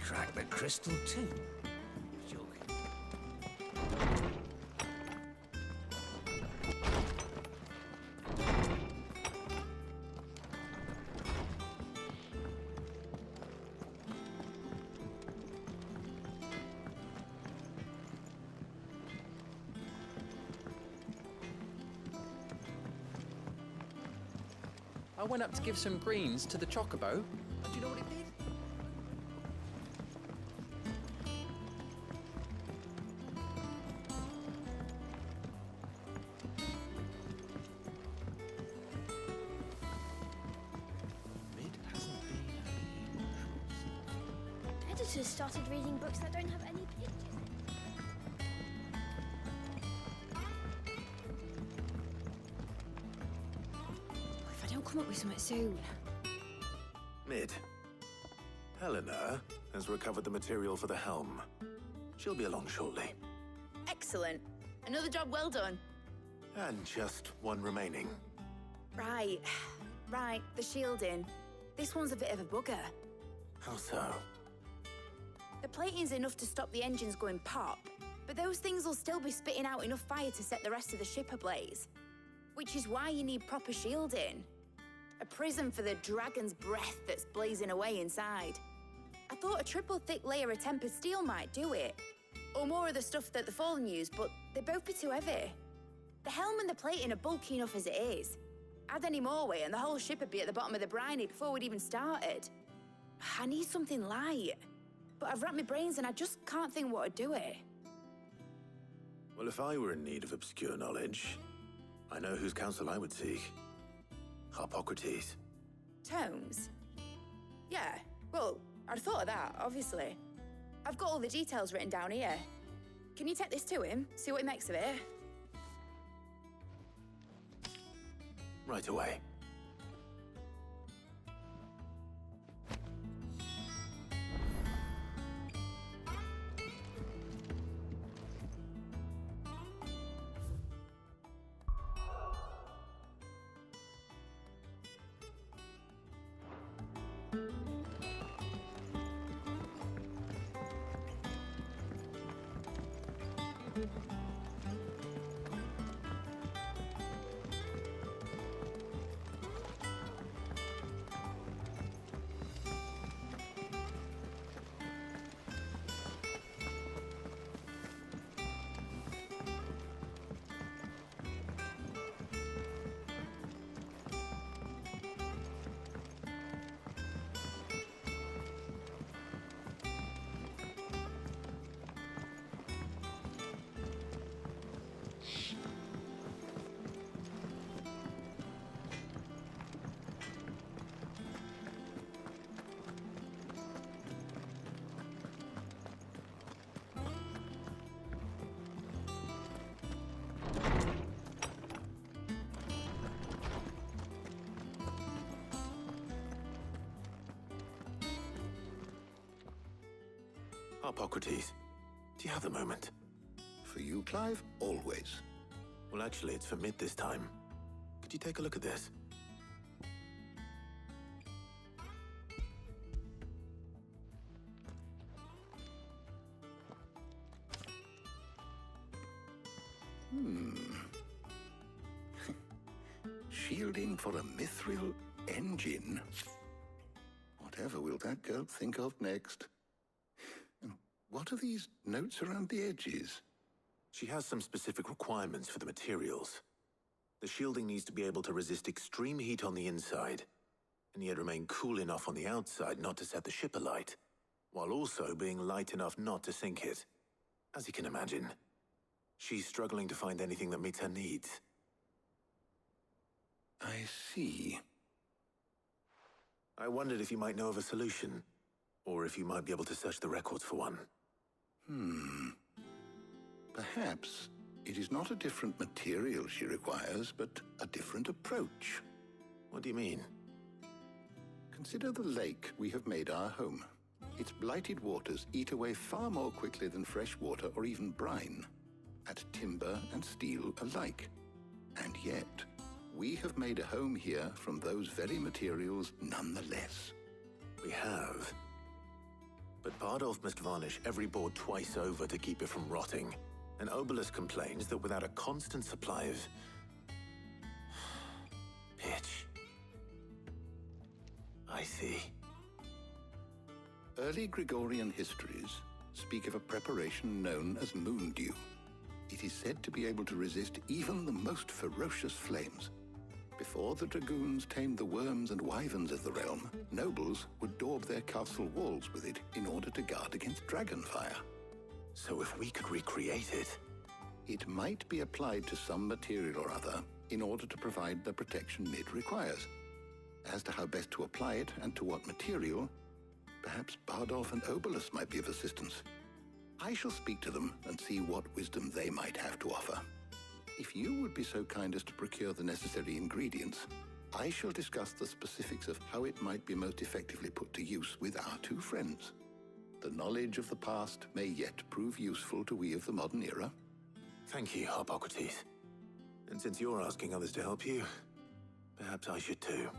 extract the crystal too. Joking. I went up to give some greens to the chocobo, and do you know what it did? Mid hasn't been unusual. Editors started reading books that don't have any pictures in. If I don't come up with something soon. Mid. Helena has recovered the material for the helm. She'll be along shortly. Excellent. Another job well done. And just one remaining. Right. Right, the shielding. This one's a bit of a bugger. How so? The plating's enough to stop the engines going pop, but those things will still be spitting out enough fire to set the rest of the ship ablaze. Which is why you need proper shielding. A prison for the dragon's breath that's blazing away inside. I thought a triple thick layer of tempered steel might do it. Or more of the stuff that the Fallen use, but they'd both be too heavy. The helm and the plating are bulky enough as it is. Add any more weight and the whole ship would be at the bottom of the briny before we'd even started. I need something light. But I've racked my brains and I just can't think what would do it. Well, if I were in need of obscure knowledge, I know whose counsel I would seek. Harpocrates. Tomes? Yeah, well, I'd thought of that, obviously. I've got all the details written down here. Can you take this to him, see what he makes of it? Right away. Harpocrates, do you have a moment? For you, Clive, always. Well, actually, it's for Mid this time. Could you take a look at this? Shielding for a mithril engine. Whatever will that girl think of next? And what are these notes around the edges? She has some specific requirements for the materials. The shielding needs to be able to resist extreme heat on the inside, and yet remain cool enough on the outside not to set the ship alight, while also being light enough not to sink it. As you can imagine, she's struggling to find anything that meets her needs. I see. I wondered if you might know of a solution, or if you might be able to search the records for one. Perhaps it is not a different material she requires, but a different approach. What do you mean? Consider the lake we have made our home. Its blighted waters eat away far more quickly than fresh water or even brine, at timber and steel alike. And yet, we have made a home here from those very materials nonetheless. We have. But Bardolph must varnish every board twice over to keep it from rotting. And Obelus complains that without a constant supply of... pitch... I see. Early Gregorian histories speak of a preparation known as moon dew. It is said to be able to resist even the most ferocious flames. Before the dragoons tamed the worms and wyverns of the realm, nobles would daub their castle walls with it in order to guard against dragon fire. So if we could recreate it... It might be applied to some material or other in order to provide the protection it requires. As to how best to apply it and to what material, perhaps Bardolph and Obelus might be of assistance. I shall speak to them and see what wisdom they might have to offer. If you would be so kind as to procure the necessary ingredients, I shall discuss the specifics of how it might be most effectively put to use with our two friends. The knowledge of the past may yet prove useful to we of the modern era. Thank you, Hippocrates. And since you're asking others to help you, perhaps I should too.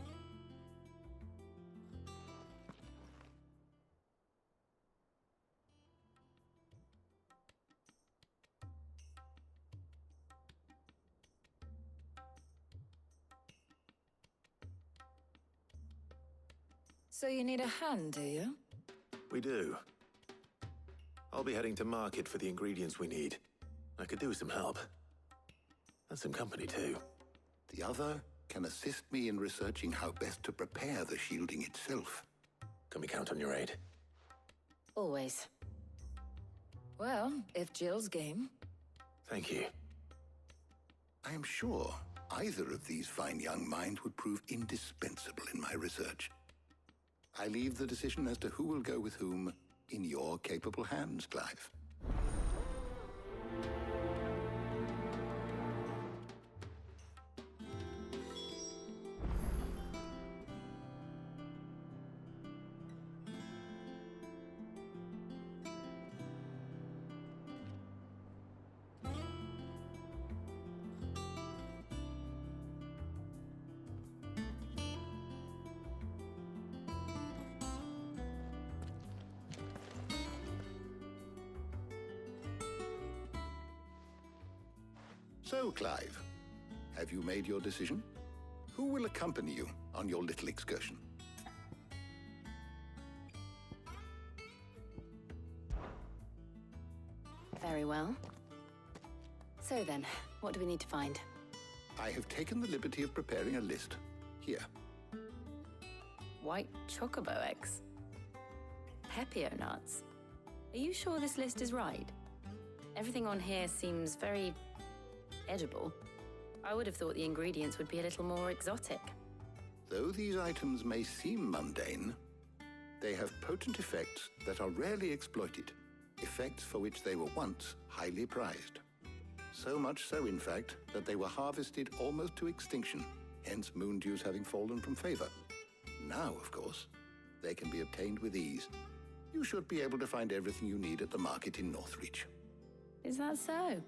So you need a hand, do you? We do. I'll be heading to market for the ingredients we need. I could do with some help. And some company, too. The other can assist me in researching how best to prepare the shielding itself. Can we count on your aid? Always. Well, if Jill's game. Thank you. I am sure either of these fine young minds would prove indispensable in my research. I leave the decision as to who will go with whom in your capable hands, Clive. So, Clive, have you made your decision? Who will accompany you on your little excursion? Very well. So then, what do we need to find? I have taken the liberty of preparing a list. Here. White chocobo eggs. Pepio nuts. Are you sure this list is right? Everything on here seems very edible. I would have thought the ingredients would be a little more exotic. Though these items may seem mundane, they have potent effects that are rarely exploited, effects for which they were once highly prized. So much so, in fact, that they were harvested almost to extinction, hence moon dews having fallen from favor. Now, of course, they can be obtained with ease. You should be able to find everything you need at the market in Northreach. Is that so?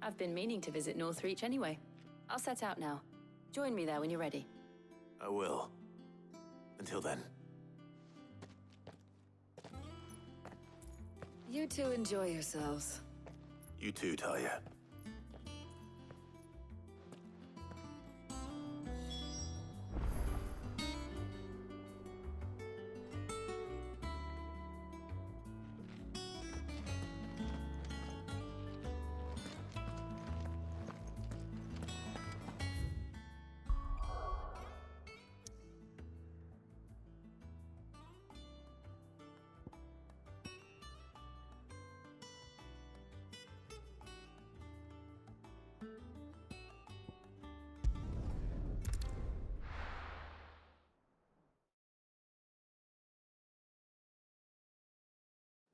I've been meaning to visit Northreach anyway. I'll set out now. Join me there when you're ready. I will. Until then. You two enjoy yourselves. You too, Talia.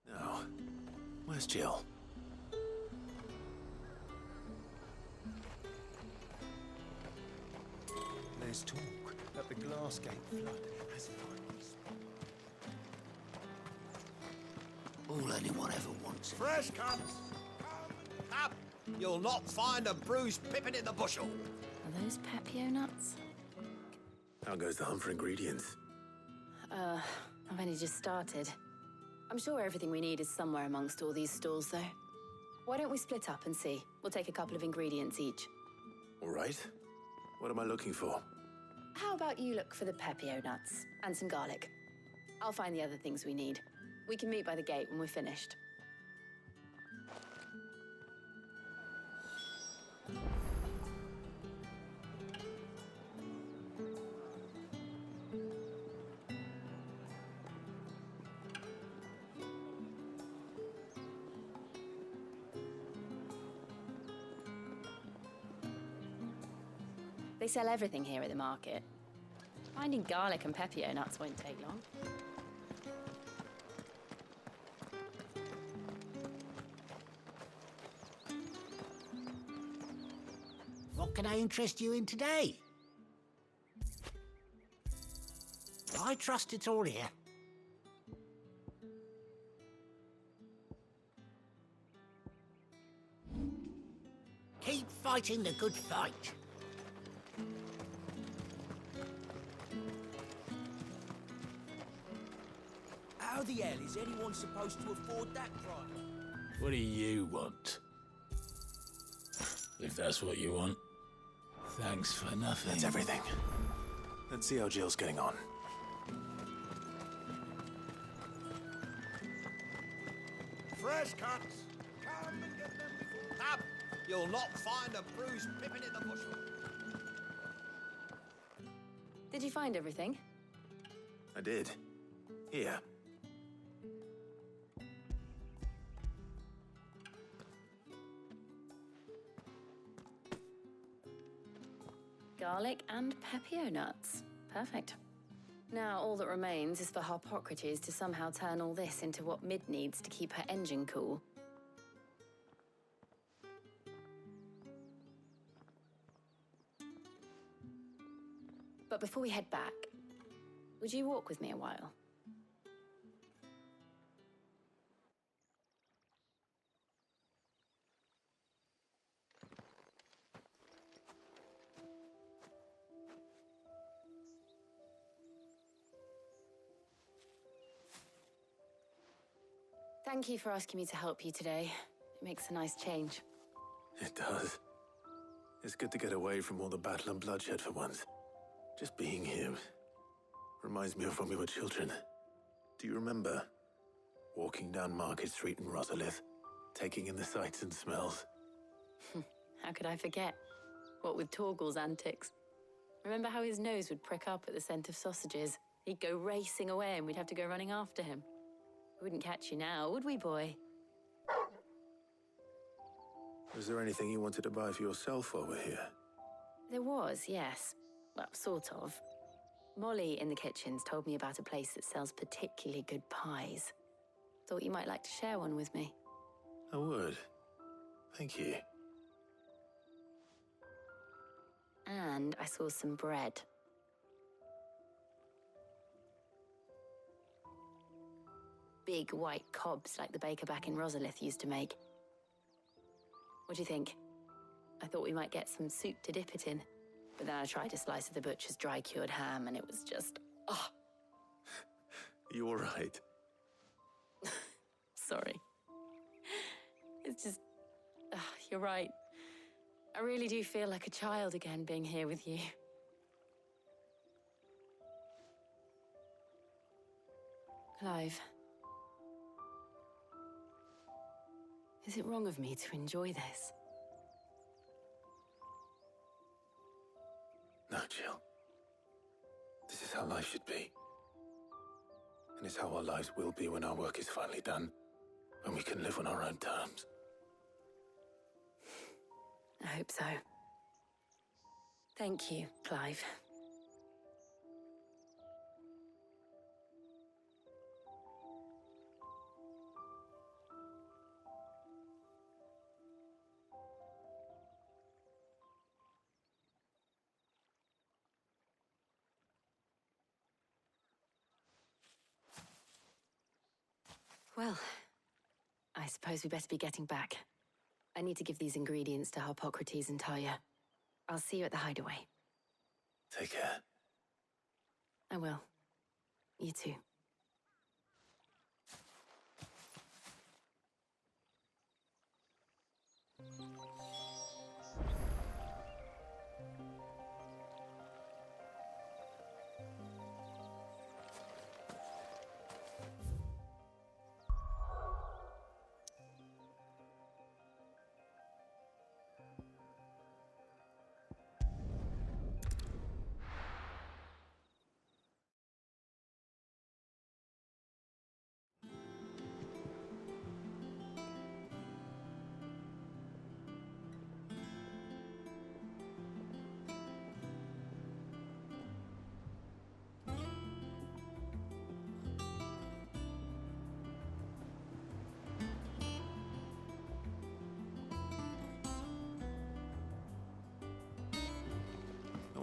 Now, where's Jill? There's talk that the Glassgate flood has finally sprung. All anyone ever wants. Fresh cuts! Up! You'll not find a bruised pippin in the bushel. Are those Pepio nuts? How goes the hunt for ingredients? I've only just started. I'm sure everything we need is somewhere amongst all these stalls, though. Why don't we split up and see? We'll take a couple of ingredients each. All right. What am I looking for? How about you look for the pepio nuts and some garlic? I'll find the other things we need. We can meet by the gate when we're finished. They sell everything here at the market. Finding garlic and pepio nuts won't take long. What can I interest you in today? I trust it's all here. Keep fighting the good fight. How the hell is anyone supposed to afford that price? What do you want? If that's what you want. Thanks for nothing. That's everything. Let's see how Jill's getting on. Fresh cuts! Come and get them before... Up! You'll not find a bruised pippin in the bushel. Did you find everything? I did. Here. Garlic and pepio nuts. Perfect. Now all that remains is for Harpocrates to somehow turn all this into what Mid needs to keep her engine cool. But before we head back, would you walk with me a while? Thank you for asking me to help you today. It makes a nice change. It does. It's good to get away from all the battle and bloodshed for once. Just being here reminds me of when we were children. Do you remember? Walking down Market Street in Rosalith, taking in the sights and smells. How could I forget? What with Torgal's antics. Remember how his nose would prick up at the scent of sausages? He'd go racing away and we'd have to go running after him. We wouldn't catch you now, would we, boy? Was there anything you wanted to buy for yourself while we're here? There was, yes. Well, sort of. Molly in the kitchens told me about a place that sells particularly good pies. Thought you might like to share one with me. I would. Thank you. And I saw some bread. Big white cobs like the baker back in Rosalith used to make. What do you think? I thought we might get some soup to dip it in. But then I tried a slice of the butcher's dry-cured ham and it was just... oh. You all right? Sorry. It's just... you're right. I really do feel like a child again being here with you. Clive. Is it wrong of me to enjoy this? No, Jill. This is how life should be. And it's how our lives will be when our work is finally done. When we can live on our own terms. I hope so. Thank you, Clive. Well, I suppose we better be getting back. I need to give these ingredients to Harpocrates and Talia. I'll see you at the hideaway. Take care. I will. You too.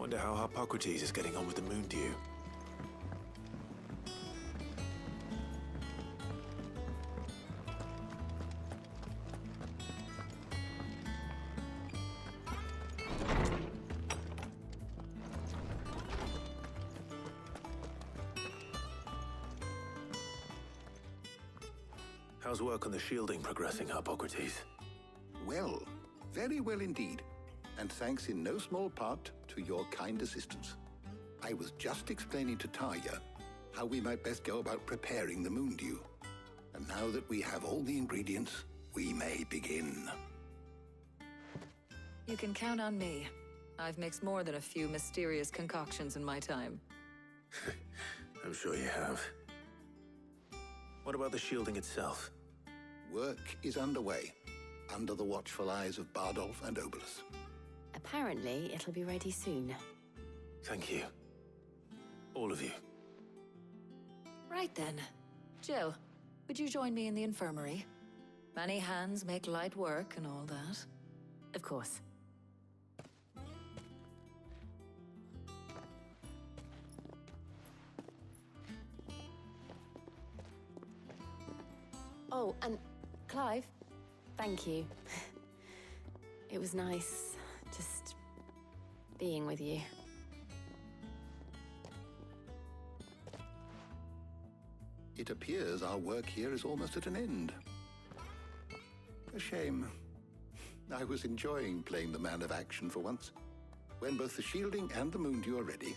Wonder how Harpocrates is getting on with the moon dew. How's work on the shielding progressing, Harpocrates? Well, very well indeed. And thanks in no small part to your kind assistance. I was just explaining to Tarja how we might best go about preparing the moon dew. And now that we have all the ingredients, we may begin. You can count on me. I've mixed more than a few mysterious concoctions in my time. I'm sure you have. What about the shielding itself? Work is underway, under the watchful eyes of Bardolph and Obolus. Apparently, it'll be ready soon. Thank you. All of you. Right then. Jill, would you join me in the infirmary? Many hands make light work and all that. Of course. Oh, and Clive, thank you. It was nice just being with you. It appears our work here is almost at an end. A shame. I was enjoying playing the man of action for once. When both the shielding and the moon dew are ready,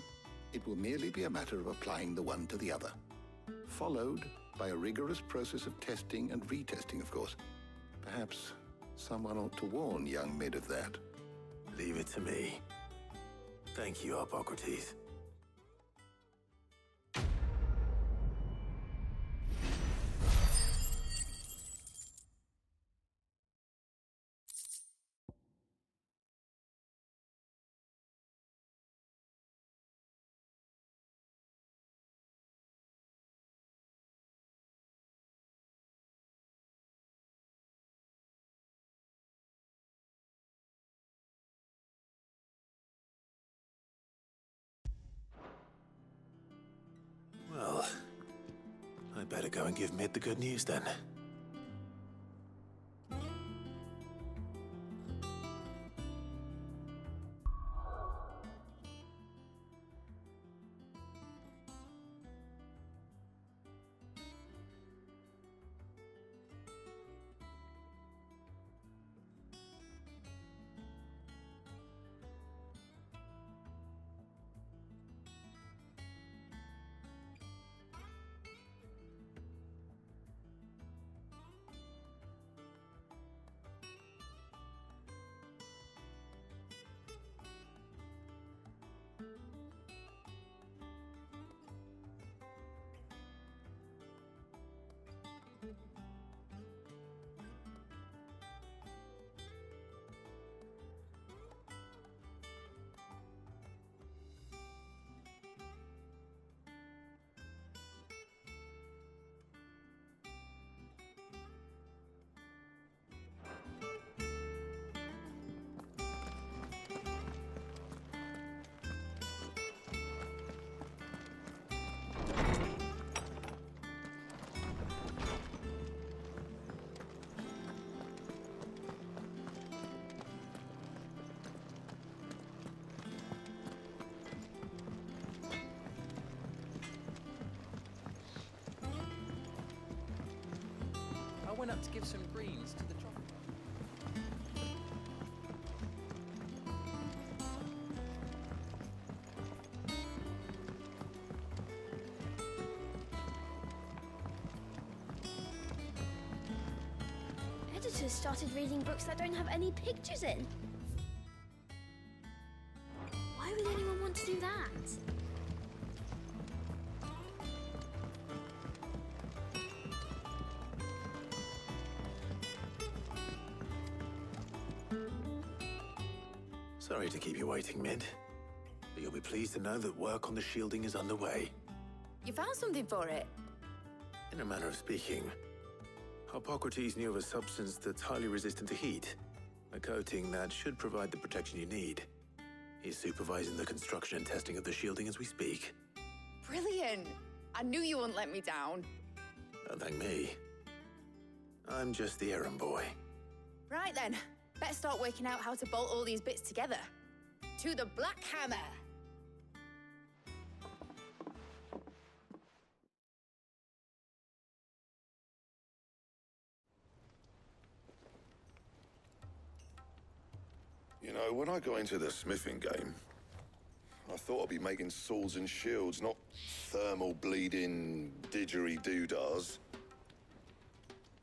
it will merely be a matter of applying the one to the other. Followed by a rigorous process of testing and retesting, of course. Perhaps someone ought to warn young Mid of that. Leave it to me. Thank you, Harpocrates. Well, I'd better go and give Mid the good news then. I went up to give some greens to the chocolate. Editors started reading books that don't have any pictures in. Why would anyone want to do that? Sorry to keep you waiting, Mid. But you'll be pleased to know that work on the shielding is underway. You found something for it? In a manner of speaking, Harpocrates knew of a substance that's highly resistant to heat. A coating that should provide the protection you need. He's supervising the construction and testing of the shielding as we speak. Brilliant! I knew you wouldn't let me down. Don't thank me. I'm just the errand boy. Right then, better start working out how to bolt all these bits together. To the Black Hammer! You know, when I got into the smithing game, I thought I'd be making swords and shields, not thermal bleeding didgeridoo-dahs.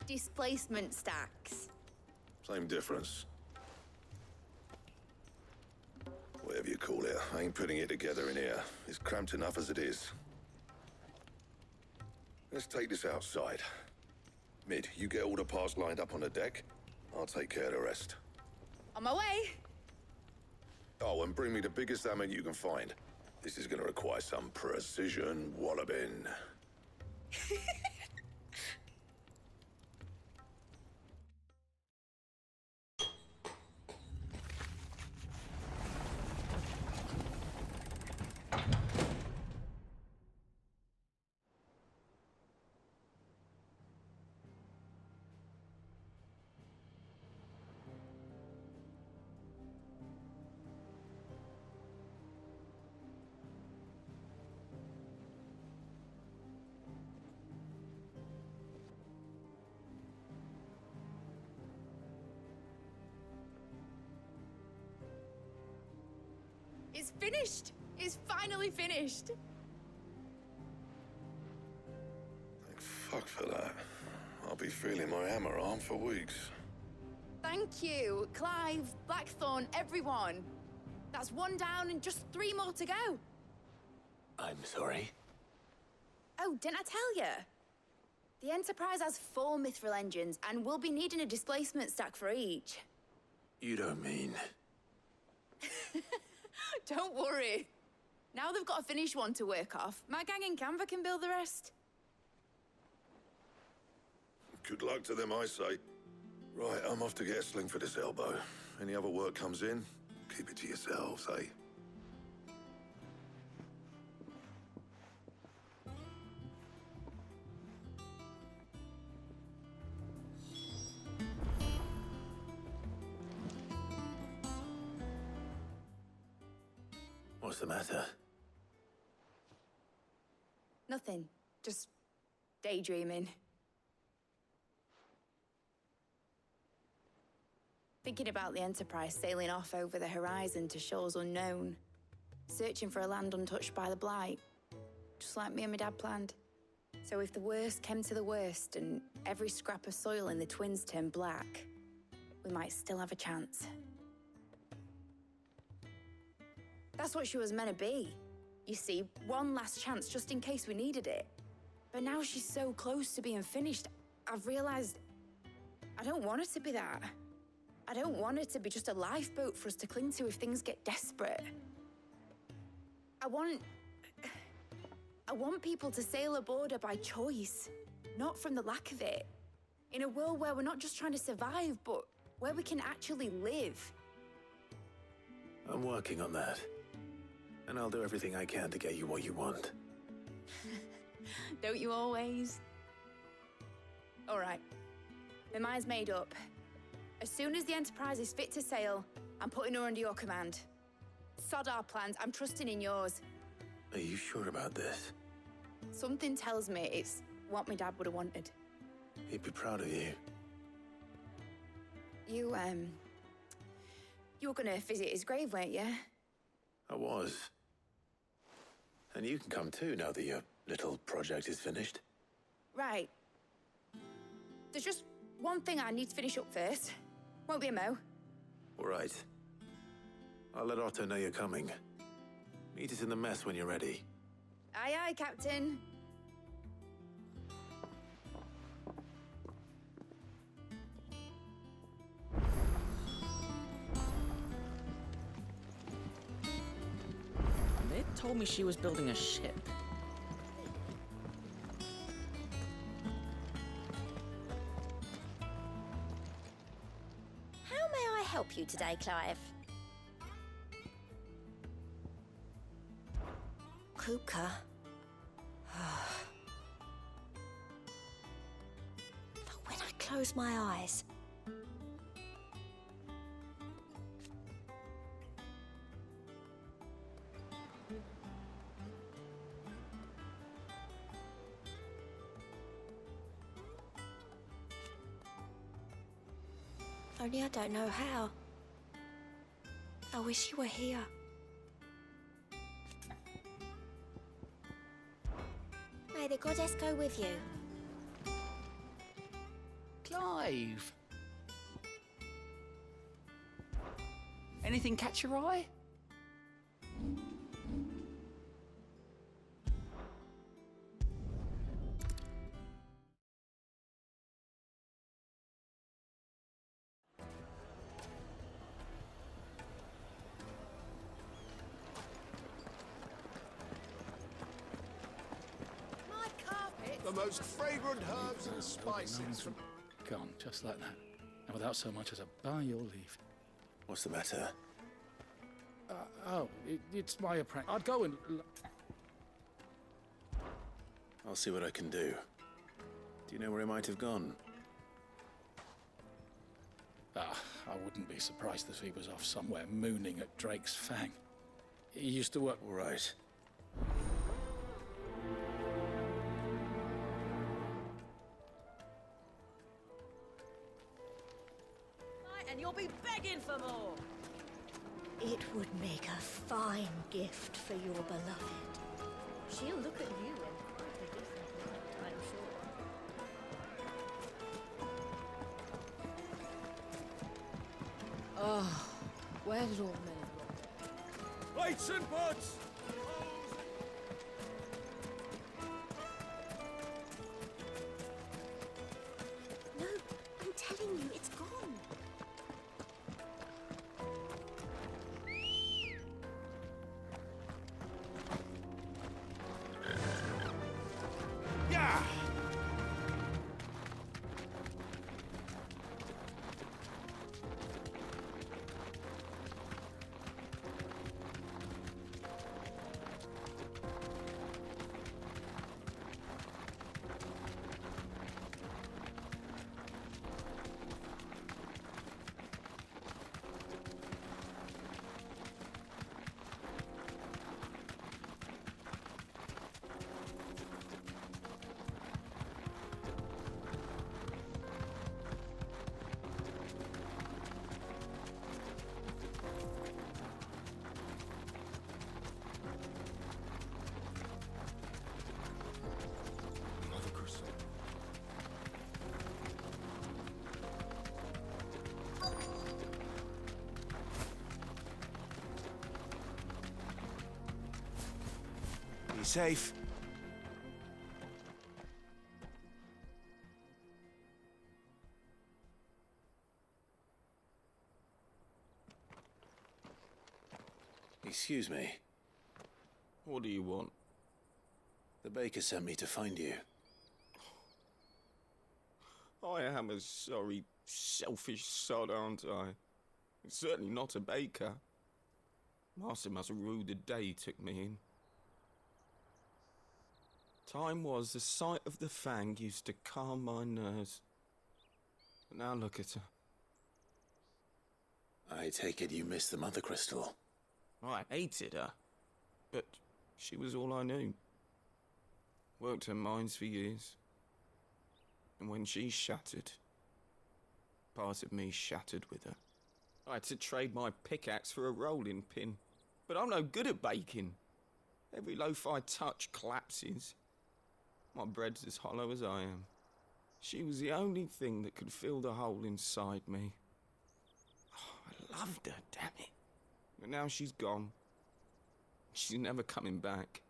Displacement stacks. Same difference. Whatever you call it, I ain't putting it together in here. It's cramped enough as it is. Let's take this outside. Mid, you get all the parts lined up on the deck. I'll take care of the rest. On my way! Oh, and bring me the biggest hammer you can find. This is gonna require some precision walloping. It's finished! It's finally finished! Thank fuck for that. I'll be feeling my hammer arm for weeks. Thank you, Clive, Blackthorn, everyone. That's one down and just 3 more to go. I'm sorry. Oh, didn't I tell you? The Enterprise has 4 mithril engines, and we'll be needing a displacement stack for each. You don't mean... Don't worry. Now they've got a finished one to work off. My gang in Canva can build the rest. Good luck to them, I say. Right, I'm off to get a sling for this elbow. Any other work comes in, keep it to yourselves, eh? What's the matter? Nothing. Just daydreaming. Thinking about the Enterprise sailing off over the horizon to shores unknown. Searching for a land untouched by the Blight. Just like me and my dad planned. So if the worst came to the worst and every scrap of soil in the Twins turned black, we might still have a chance. That's what she was meant to be. You see, one last chance just in case we needed it. But now she's so close to being finished, I've realized I don't want it to be that. I don't want it to be just a lifeboat for us to cling to if things get desperate. I want people to sail aboard her by choice, not from the lack of it. In a world where we're not just trying to survive, but where we can actually live. I'm working on that. And I'll do everything I can to get you what you want. Don't you always? All right. My mind's made up. As soon as the Enterprise is fit to sail, I'm putting her under your command. Sod our plans, I'm trusting in yours. Are you sure about this? Something tells me it's what my dad would have wanted. He'd be proud of you. You were gonna visit his grave, weren't you? I was. And you can come too now that your little project is finished. Right. There's just one thing I need to finish up first. Won't be a mo. All right. I'll let Otto know you're coming. Meet us in the mess when you're ready. Aye, aye, Captain. They told me she was building a ship. How may I help you today, Clive? Hookah. But when I close my eyes, only I don't know how. I wish you were here. May the goddess go with you. Clive! Anything catch your eye? The most fragrant herbs and spices from... Gone, just like that. And without so much as a by your leave. What's the matter? It's my apprentice. I'd go and... I'll see what I can do. Do you know where he might have gone? I wouldn't be surprised if he was off somewhere mooning at Drake's Fang. He used to work... All right. And you'll be begging for more. It would make a fine gift for your beloved. She'll look at you in quite a different light, I'm sure. Oh, where did all the men go? Plates and pots! No, I'm telling you, it's gone. Yeah! Be safe. Excuse me. What do you want? The baker sent me to find you. I am a sorry, selfish sod, aren't I? Certainly not a baker. Master must have ruled the day he took me in. Time was the sight of the Fang used to calm my nerves. But now look at her. I take it you missed the Mother Crystal. I hated her, but she was all I knew. Worked her mines for years. And when she shattered, part of me shattered with her. I had to trade my pickaxe for a rolling pin. But I'm no good at baking. Every loaf I touch collapses. My bread's as hollow as I am. She was the only thing that could fill the hole inside me. Oh, I loved her, damn it. But now she's gone. She's never coming back.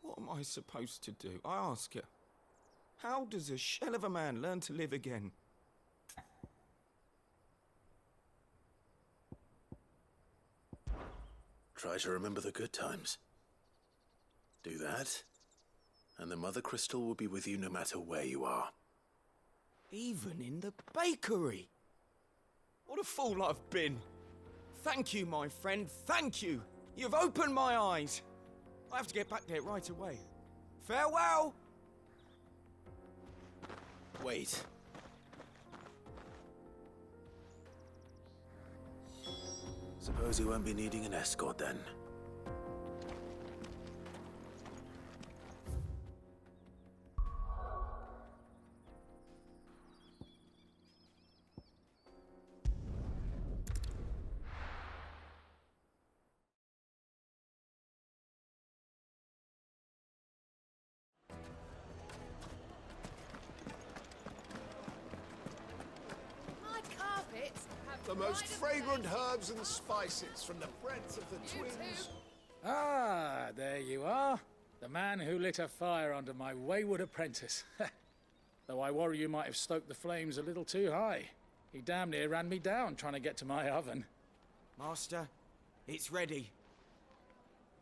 What am I supposed to do? I ask her. How does a shell of a man learn to live again? Try to remember the good times. Do that, and the Mother Crystal will be with you no matter where you are. Even in the bakery. What a fool I've been. Thank you, my friend, thank you. You've opened my eyes. I have to get back there right away. Farewell! Wait. Suppose he won't be needing an escort then. The most fragrant herbs and spices from the breadth of the twins. Ah, there you are. The man who lit a fire under my wayward apprentice. Though I worry you might have stoked the flames a little too high. He damn near ran me down trying to get to my oven. Master, it's ready.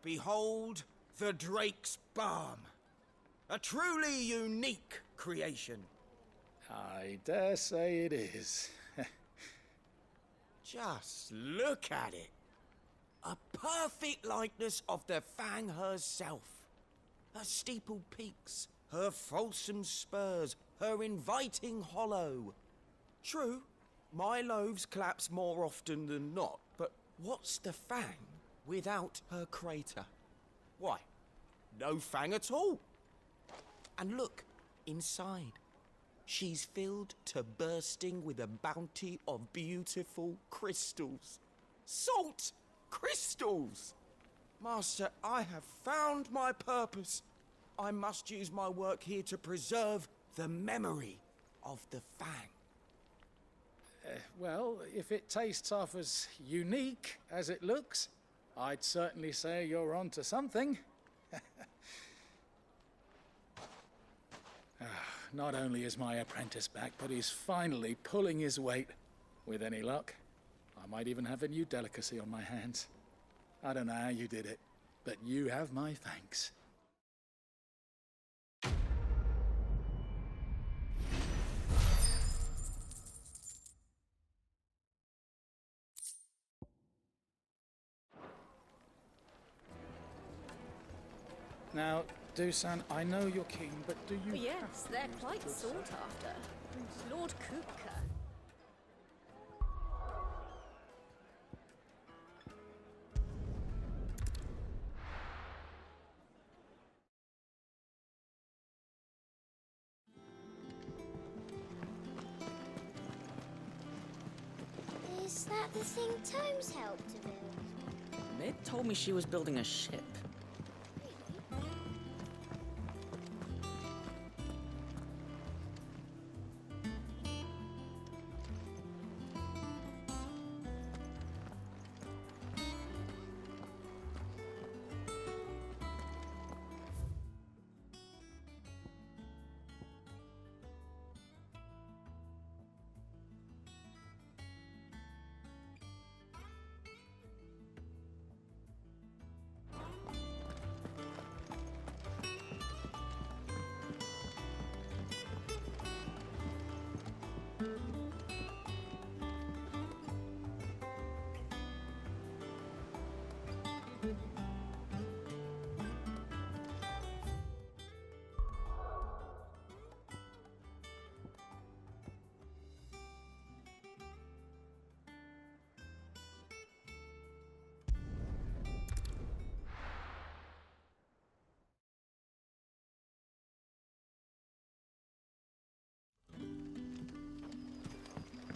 Behold the Drake's Balm. A truly unique creation. I dare say it is. Just look at it. A perfect likeness of the Fang herself. Her steepled peaks, her fulsome spurs, her inviting hollow. True, my loaves collapse more often than not, but what's the Fang without her crater? Why, no Fang at all. And look, inside. She's filled to bursting with a bounty of beautiful crystals. Salt crystals! Master, I have found my purpose. I must use my work here to preserve the memory of the Fang. Well, if it tastes half as unique as it looks, I'd certainly say you're onto something. Not only is my apprentice back, but he's finally pulling his weight. With any luck, I might even have a new delicacy on my hands. I don't know how you did it, but you have my thanks. Now, Dusan, I know you're keen, but do you... Yes, they're quite sought after. Lord Kupka. Is that the thing Tomes helped to build? Mid told me she was building a ship.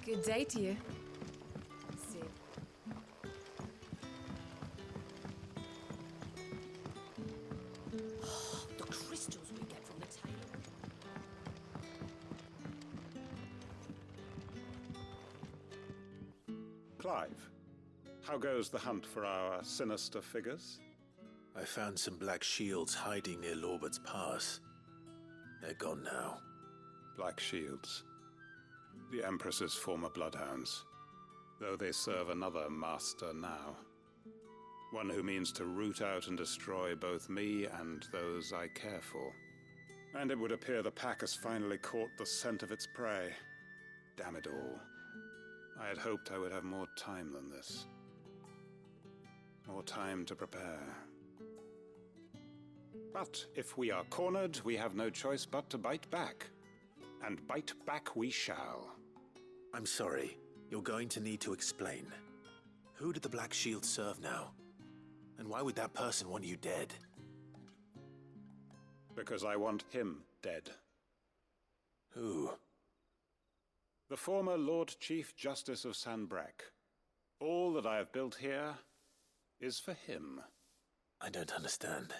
Good day to you. The crystals we get from the tail. Clive, how goes the hunt for our sinister figures? I found some black shields hiding near Lorbert's Pass. They're gone now. Black shields. The Empress's former bloodhounds, though they serve another master now. One who means to root out and destroy both me and those I care for. And it would appear the pack has finally caught the scent of its prey. Damn it all. I had hoped I would have more time than this. More time to prepare. But if we are cornered, we have no choice but to bite back. And bite back we shall. I'm sorry. You're going to need to explain. Who did the Black Shield serve now? And why would that person want you dead? Because I want him dead. Who? The former Lord Chief Justice of Sanbreque. All that I have built here is for him. I don't understand.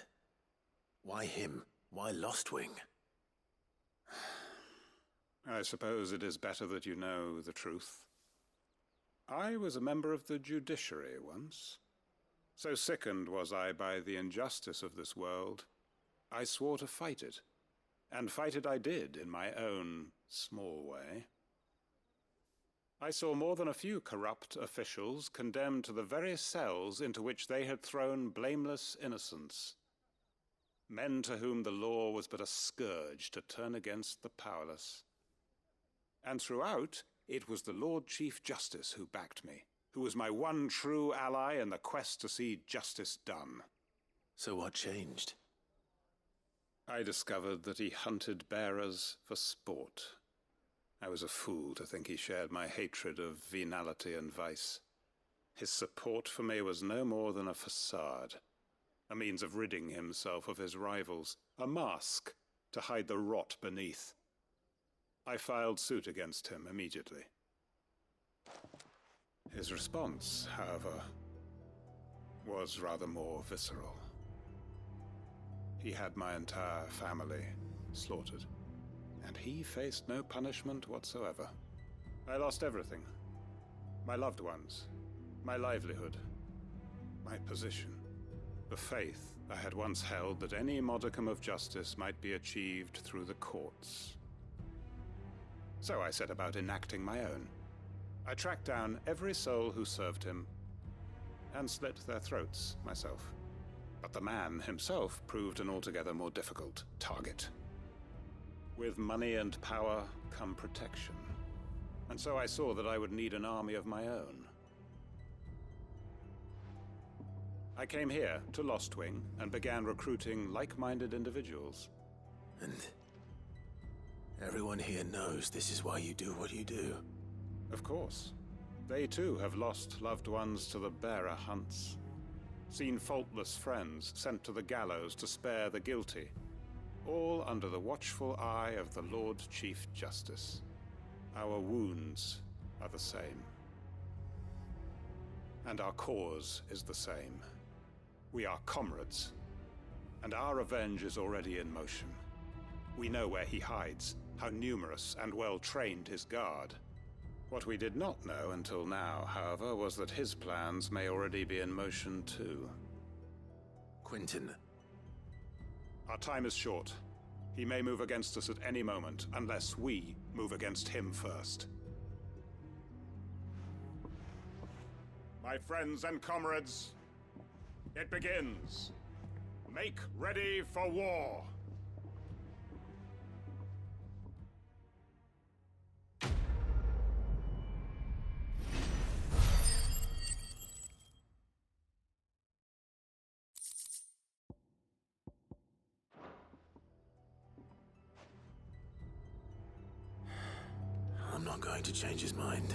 Why him? Why Lostwing? I suppose it is better that you know the truth. I was a member of the judiciary once. So sickened was I by the injustice of this world, I swore to fight it. And fight it I did in my own small way. I saw more than a few corrupt officials condemned to the very cells into which they had thrown blameless innocents. Men to whom the law was but a scourge to turn against the powerless. And throughout, it was the Lord Chief Justice who backed me, who was my one true ally in the quest to see justice done. So what changed? I discovered that he hunted bearers for sport. I was a fool to think he shared my hatred of venality and vice. His support for me was no more than a facade, a means of ridding himself of his rivals, a mask to hide the rot beneath. I filed suit against him immediately. His response, however, was rather more visceral. He had my entire family slaughtered, and he faced no punishment whatsoever. I lost everything. My loved ones, my livelihood, my position, the faith I had once held that any modicum of justice might be achieved through the courts. So I set about enacting my own. I tracked down every soul who served him, and slit their throats myself. But the man himself proved an altogether more difficult target. With money and power come protection, and so I saw that I would need an army of my own. I came here to Lostwing and began recruiting like-minded individuals. And everyone here knows this is why you do what you do. Of course. They too have lost loved ones to the bearer hunts. Seen faultless friends sent to the gallows to spare the guilty. All under the watchful eye of the Lord Chief Justice. Our wounds are the same. And our cause is the same. We are comrades. And our revenge is already in motion. We know where he hides, how numerous and well-trained his guard. What we did not know until now, however, was that his plans may already be in motion too. Quentin. Our time is short. He may move against us at any moment, unless we move against him first. My friends and comrades, it begins. Make ready for war. I'm not going to change his mind.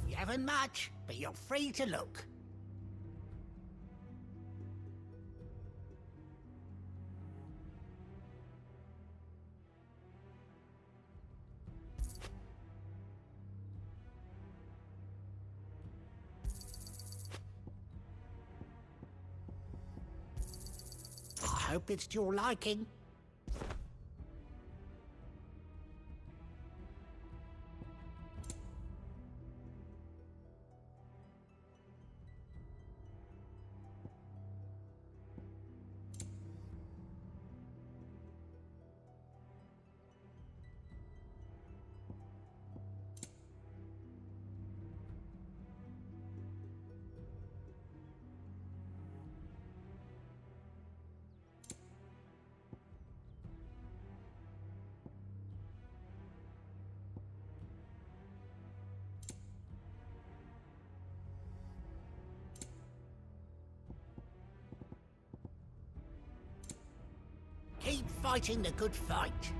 You haven't much, but you're free to look. I hope it's to your liking. Keep fighting the good fight.